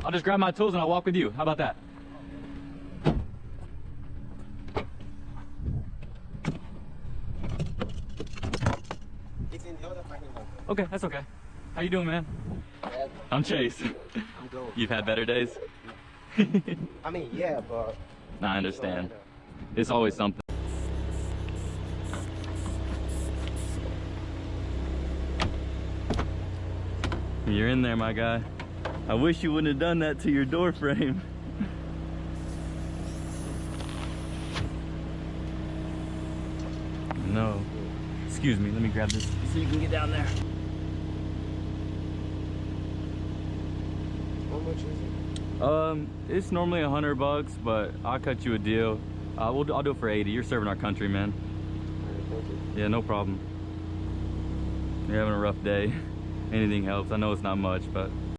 I'll just grab my tools and I'll walk with you. How about that? It's in the other parking lot. Okay, that's okay. How you doing, man? Yeah, I'm Chase. I'm going. You've had better days? I mean, yeah, but... Nah, I understand. It's always something. You're in there, my guy. I wish you wouldn't have done that to your door frame. No. Excuse me, let me grab this so you can get down there. How much is it? It's normally $100, but I'll cut you a deal. I'll do it for 80. You're serving our country, man. Thank you. Yeah, no problem. You're having a rough day. Anything helps. I know it's not much, but